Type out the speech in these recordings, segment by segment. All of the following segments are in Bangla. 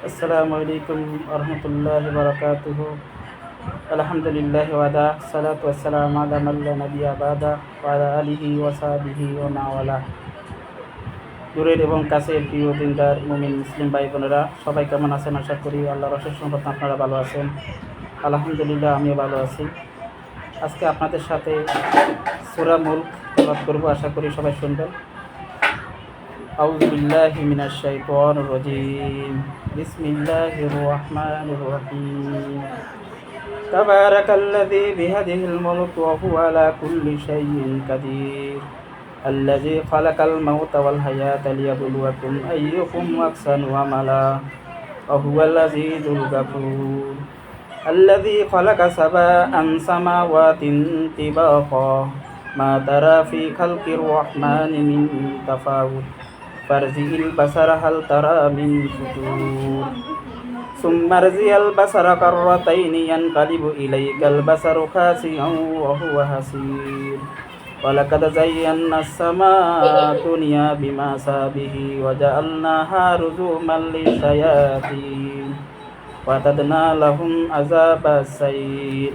আসসালামু আলাইকুম রহমতুল্লাহ বারাকাতুহ। আলহামদুলিল্লাহ ওয়াদা সালাতু ওয়াসসালামু আলা মান লা নাবিয়্যা বাদা ওয়া আলা আলিহি ওয়া সাহবিহি ওয়া মান ওয়ালা। দূরের এবং কাছের প্রিয় দিনদার মুমিন মুসলিম ভাই বোনেরা, সবাই কেমন আছেন? আশা করি আল্লাহর অশেষ রহমতে আপনারা ভালো আছেন। আলহামদুলিল্লাহ, আমিও ভালো আছি। আজকে আপনাদের সাথে সূরা মুলক তেলাওয়াত করব, আশা করি সবাই শুনবেন। আউযু বিল্লাহি মিনাশ শাইতানির রাজীম। বিসমিল্লাহির রহমানির রহিম। তাবারাকাল্লাযী বিয়াদিহিল মুলকু ওয়া হুয়া আলা কুল্লি শাইইন কাদির। الذي خلق الموت والحياة ليبلوكم أيكم أحسن عملا وهو العزيز الغفور. الذي خلق سبع سماوات طباقا ما ترى في خلق الرحمن من تفاوت فارجع البصر هل ترى من فتور ثم ارجع البصر كرتين ينقلب إليك البصر خاسئا وهو حسير. ولقد زينا السماء الدنيا بمصابيح وجعلناها رجوما للشياطين وأعتدنا لهم عذاب السعير.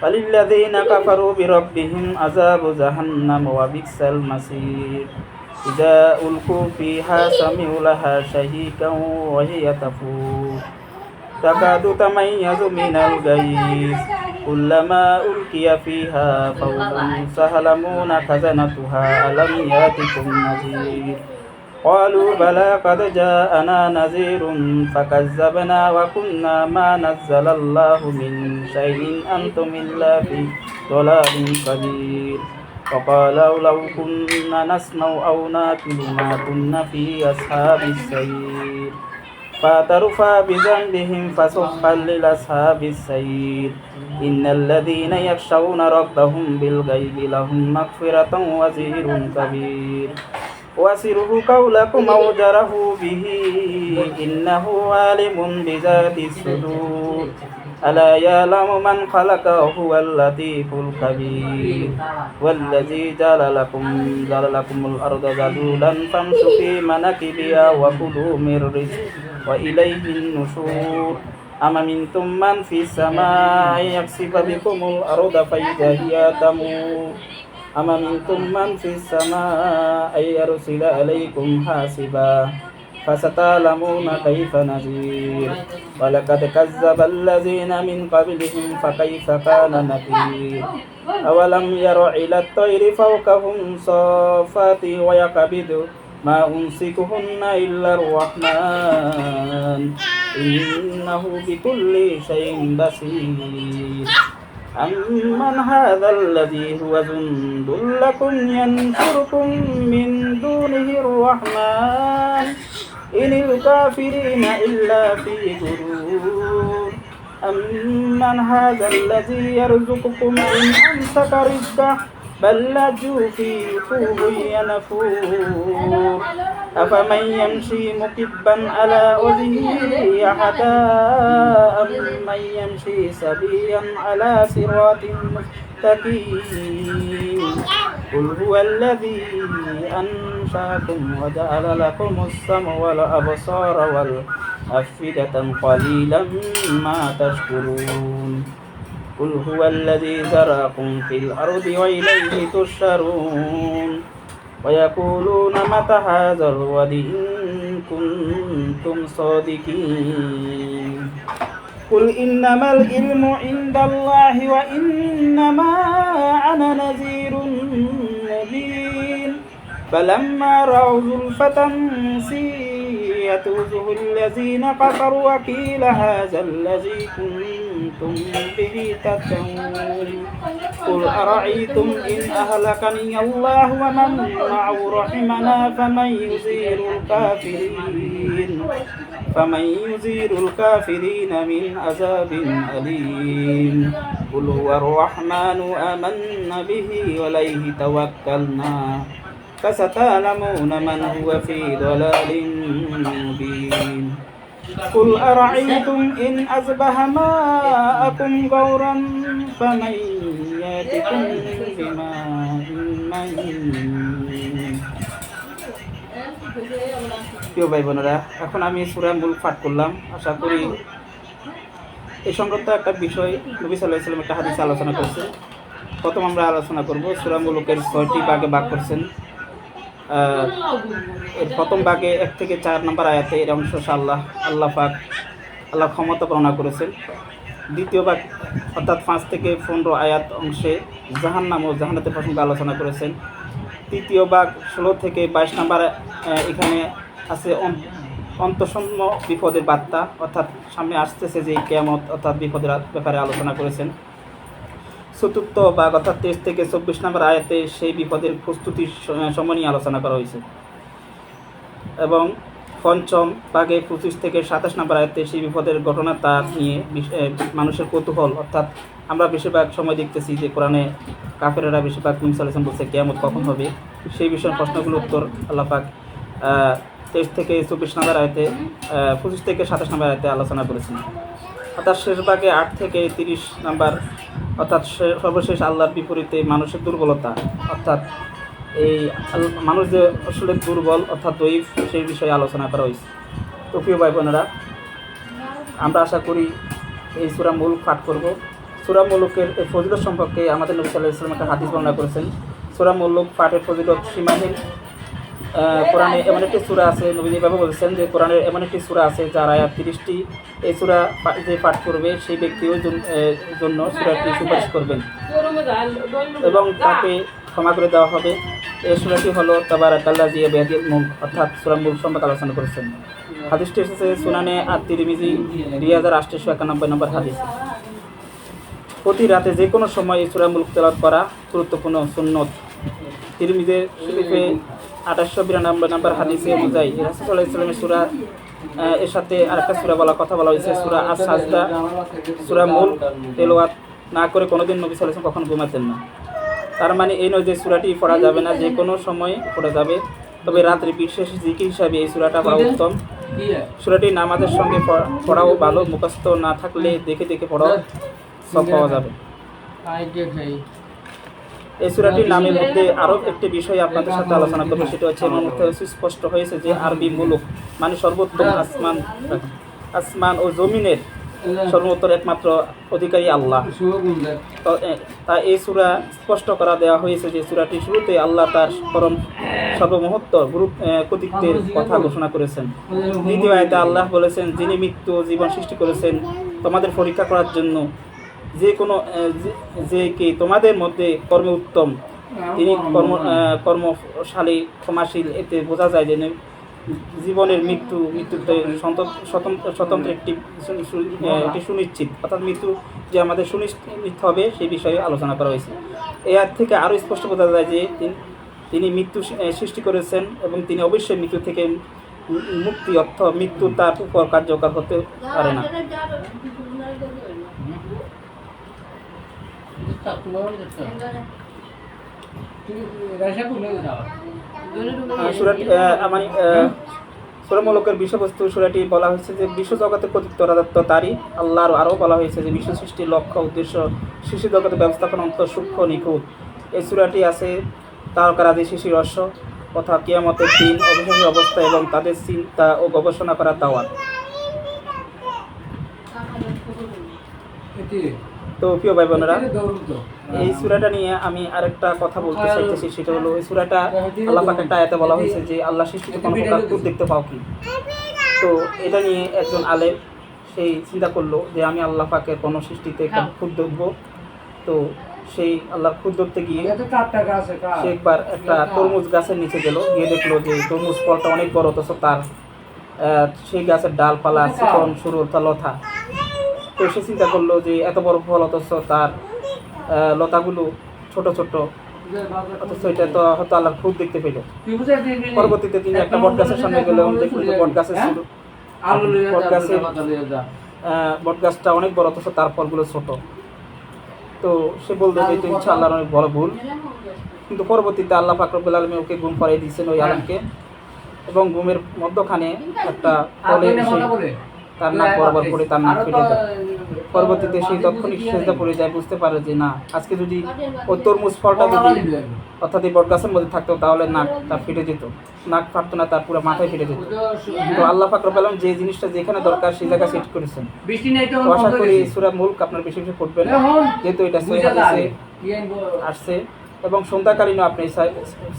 وللذين كفروا بربهم عذاب جهنم وبئس المصير. إذا ألقوا فيها سمعوا لها شهيقا وهي تفور تكاد تميز من الغيظ كلما ألقي فيها فوج سهلمون خزنتها ألم يأتكم نذير قالوا بلى قد جاءنا نذير فكذبنا وكنا ما نزل الله من شيء أنتم إلا في ضلال كبير. وقالوا لو كنا نسمع أو نعقل ما كنا في أصحاب السعير فاعترفوا بذنبهم فسحقا لأصحاب السعير. إن الذين يخشون ربهم بالغيب لهم مغفرة وأجر كبير. وأسروا قولكم أو جهروا به إنه عالم بذات الصدور. ألا يعلم من خلق وهو اللطيف الخبير. والذي جعل لكم الأرض ذلولا فامشوا في مناكبها وكلوا من رزقه وإليه النشور. أما منتم من في السماء يخسف بكم الأرض فإذا هي تمور. أما منتم من في السماء يرسل عليكم حاسبا فستعلمون كيف نذير. ولقد كذب الذين من قبلهم فكيف كان نكير. أولم يروا إلى الطير فوقهم صافات ويقبض ما أمسكهن إلا الرحمن إنه بكل شيء بصير. أمن هذا الذي هو جند لكم ينصركم من دونه الرحمن إن الكافرين إلا في غرور. أمن هذا الذي يرزقكم إن أمسك رزقه بل لجوا في عتو ينفور. أفمن يمشي مكبا على وجهه أحدا أمن يمشي سويا على صراط مستقيم. قل هو الذي أنشأكم وجعل لكم السمع والأبصار والأفئدة قليلا ما تشكرون. قل هو الذي ذرأكم في الأرض وإليه تحشرون. ويقولون متى هذا الوعد إن كنتم صادقين. قل إنما العلم عند الله وإنما أنا نذير مبين. فلما رأوا زلفة سيئت وجوه الذين كفروا وقيل هذا الذي كنتم به تدعون. قل أرأيتم إن أهلكني الله ومن معه رحمنا فمن يزير الكافرين من عذاب أليم. قل هو الرحمن آمنا به وعليه توكلنا فستعلمون من هو في ضلال مبين. قل أرأيتم إن أصبح ماءكم غورا فمن يأتكم بماء معين. প্রিয় ভাই বোনেরা, এখন আমি সূরা মুলক পাঠ করলাম। আশা করি এই সংক্রান্ত একটা বিষয় নবী সাল্লাল্লাহু আলাইহি ওয়াসাল্লাম একটা হাদিসে আলোচনা করছে। প্রথম আমরা আলোচনা করব সূরা মুলকের 6টি ভাগে ভাগ করছেন। এর প্রথম ভাগে 1 থেকে 4 নম্বর আয়াতে এর অংশ আল্লাহ পাক আল্লাহ ক্ষমতা বর্ণনা করেছেন। দ্বিতীয় ভাগ অর্থাৎ 5 থেকে 15 আয়াত অংশে জাহান্নাম ও জান্নাতের প্রসঙ্গে আলোচনা করেছেন। তৃতীয় ভাগ 16 থেকে 22 নম্বর এখানে আছে অন্তঃসম্ম বিপদের বার্তা, অর্থাৎ সামনে আসতেছে যে কিয়ামত অর্থাৎ বিপদের ব্যাপারে আলোচনা করেছেন। চতুর্থ ভাগ অর্থাৎ 23 থেকে 24 নম্বর আয়াতে সেই বিপদের প্রস্তুতির সময় নিয়ে আলোচনা করা হয়েছে। এবং পঞ্চম ভাগে 25 থেকে 27 নম্বর আয়াতে সেই বিপদের ঘটনা তা নিয়ে মানুষের কৌতূহল, অর্থাৎ আমরা বেশিরভাগ সময় দেখতেছি যে কোরআনে কাফেরেরা বেশিরভাগ নবী সাল্লাল্লাহু আলাইহি ওয়াসাল্লাম বলছে কিয়ামত কখন হবে, সেই বিষয়ে প্রশ্নগুলোর উত্তর আল্লাহ পাক 23 থেকে 24 নম্বর আয়াতে 25 থেকে 27 নম্বর আয়াতে আলোচনা করেছেন। অর্থাৎ শেষ ভাগে 8 থেকে 30 নম্বর অর্থাৎ সর্বশেষ আল্লাহর বিপরীতে মানুষের দুর্বলতা, অর্থাৎ এই মানুষ যে আসলে দুর্বল অর্থাৎ দৈব, সেই বিষয়ে আলোচনা করা হয়েছে। তো প্রিয় ভাই বোনেরা, আমরা আশা করি এই সূরা মুলক পাঠ করব। সূরা মুলকের এই ফজিলত সম্পর্কে আমাদের নবী সাল্লাল্লাহু আলাইহি ওয়াসাল্লাম একটা হাদিস বর্ণনা করেছেন। সূরা মুলক পাঠের ফজিলত সীমাহীন। কোরআনে এমন একটি সূরা আছে, নবী যেভাবে বলেছেন যে কোরআনের এমন একটি সূরা আছে যার আয়াত 30টি। এই সূরা যে পাঠ করবে সেই ব্যক্তির জন্য সূরাটি সুপারিশ করবেন এবং তাকে ক্ষমা করে দেওয়া হবে। এই সূরাটি হলো তাবারাকাল্লাযী বিয়াদিল মুলক, অর্থাৎ সূরা মুলক সম্পর্কে আলোচনা করেছেন। হাদিসটি এসেছে সুনানে আত-তিরমিজি 2891 নম্বর হাদিস। প্রতি রাতে যে কোনো সময় এই সূরা মুলক তেলাওয়াত করা গুরুত্বপূর্ণ সুন্নত। তিরমিজি শরীফে 2892 নম্বর হাদিসে বোঝায় রাসূল সাল্লাল্লাহু আলাইহি ওয়াসাল্লামের সূরা এর সাথে আরেকটা সূরা কথা বলা হয়েছে, সূরা আস-সাজদা। সূরা মুলক তেলাওয়াত না করে কোনোদিন নবী সাল্লাল্লাহু আলাইহি ওয়াসাল্লাম কখনো ঘুমাতেন না। তার মানে এই নয় যে সূরাটি পড়া যাবে না, যে কোনো সময় পড়া যাবে, তবে রাত্রি বিশেষ জিকির হিসাবে এই সূরাটা পড়া উত্তম। সূরাটি নামাজের সঙ্গে পড়াও ভালো, মুখস্থ না থাকলে দেখে দেখে পড়াও সব পাওয়া যাবে। এই সূরাটির নামের মধ্যে আরও একটি বিষয় আপনাদের সাথে আলোচনা করবো, সেটা হচ্ছে এর মধ্যে সুস্পষ্ট হয়েছে যে আরবি মুলক মানে সর্বোত্তম আসমান ও জমিনের সর্বোত্তর একমাত্র অধিকারী আল্লাহ। তা এই সূরা স্পষ্ট করা দেওয়া হয়েছে যে সূরাটি শুরুতে আল্লাহ তার পরম সর্বমহত্ব কর্তৃত্বের কথা ঘোষণা করেছেন। দ্বিতীয় আয়াতে আল্লাহ বলেছেন, যিনি মৃত্যু ও জীবন সৃষ্টি করেছেন তোমাদের পরীক্ষা করার জন্য, যে কি তোমাদের মধ্যে কর্মে উত্তম, তিনি কর্মশালী ক্ষমাশীল। এতে বোঝা যায় যে জীবনের মৃত্যুতে স্বতন্ত্র একটি সুনিশ্চিত, অর্থাৎ মৃত্যু যে আমাদের সুনিশ্চিত হবে সেই বিষয়ে আলোচনা করা হয়েছে। এর থেকে আরও স্পষ্ট বোঝা যায় যে তিনি মৃত্যু সৃষ্টি করেছেন এবং তিনি অবশ্যই মৃত্যু থেকে মুক্তি, অর্থ মৃত্যু তার উপর কার্যকর হতে পারে না। সূরা মুলকের বিষয়বস্তু সূরাটি বলা হয়েছে যে বিশ্বজগতে কর্তৃত্ব রাজত্ব তারই আল্লাহর। আরও বলা হয়েছে যে বিশ্ব সৃষ্টির লক্ষ্য উদ্দেশ্য শিশু জগতে ব্যবস্থাপনা অন্তত সূক্ষ্ম নিখুঁত। এই সূরাটি আছে তারকারাজি শিশির রহস্য তথা কিয়ামতের দিন, অবিশ্বাসী অবস্থা এবং তাদের চিন্তা ও গবেষণা করার দাওয়াত। তো প্রিয় ভাই বোনেরা, এই সূরাটা নিয়ে আমি আরেকটা কথা বলতে চাইতেছি, সেটা হলো এই সূরাটা আল্লাহ পাক একটা আয়াতে বলা হয়েছে যে আল্লাহ সৃষ্টিতে কোনো প্রকার খুঁত দেখতে পাও কি। তো এটা নিয়ে একজন আলেম সেই চিন্তা করলো যে আমি আল্লাহ পাকের কোনো সৃষ্টিতে একটা খুঁত দেখবো। তো সেই আল্লাহর খুঁত ধরতে গিয়ে সে একবার একটা তরমুজ গাছের নিচে গেল, গিয়ে দেখলো যে তরমুজ ফলটা অনেক বড়, অথচ তার সেই গাছের ডালপালা চিকন সরু লতা। তো সে চিন্তা করলো যে এত বড় ফল অথচ তার লতাগুলো ছোট ছোট, অথচ এটা তো হয়তো আল্লাহর খুঁত দেখতে পেল। পরবর্তীতে তিনি একটা বট গাছের সামনে গেল এবং দেখলেন যে বট গাছটা অনেক বড় অথচ তার ফলগুলো ছোট। তো সে বললো যে এটা হচ্ছে আল্লাহর অনেক বড় ভুল। কিন্তু পরবর্তীতে আল্লাহ পাক রব্বুল আলামিন ওকে ঘুম পাড়িয়ে দিয়েছেন ওই আলেমকে, এবং ঘুমের মধ্যখানে একটা ফলে তার নাক বরাবর করে তার নাক ফেটে যায়। পরবর্তীতে সেই তৎক্ষণিক সেজদা পড়ে যায়, বুঝতে পারে যে না, আজকে যদি ওই তরমুজ ফলটা যদি অর্থাৎ এই বটগাছের মধ্যে থাকতো তাহলে নাক তার ফেটে যেত, নাক ফাটতো না, তার পুরো মাথায় ফেটে যেত। তো আল্লাহ পাক রব্বুল আলামিন যে জিনিসটা যেখানে দরকার সেই জায়গা সেট করেছেন। তো আশা করি সূরা মুলক আপনার বেশি বেশি পড়বেন, যেহেতু এটা সহিহ হাদিসে আসছে, এবং সন্ধ্যাকালীনও আপনি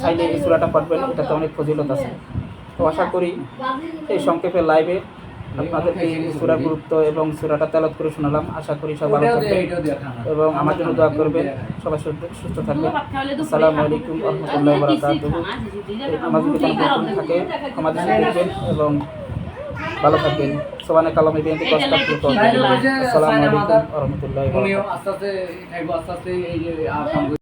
চাইলে এই সূরাটা পড়বেন, এটাতে অনেক ফজিলত আছে। তো আশা করি এই সংক্ষেপে লাইভে আপনাদেরকে সূরার গুরুত্ব এবং সূরাটা তেলাওয়াত করে শোনালাম। আশা করি সবাই ভালো থাকবেন এবং আমার জন্য দোয়া করবেন, সবাই সুস্থ থাকবেন। আসসালামু আলাইকুম ওয়া রাহমাতুল্লাহি ওয়া বারাকাতুহু। আমার যদি কোনো প্রশ্ন থাকে আমাদের সাথে দেখবেন এবং ভালো থাকবেন। সুবহানাকা আল্লাহুম্মা ওয়া বিহামদিকা আস্তাগফিরুকা ওয়া আতুবু ইলাইক। আসসালামু আলাইকুম ওয়া রাহমাতুল্লাহি ওয়া বারাকাতুহু।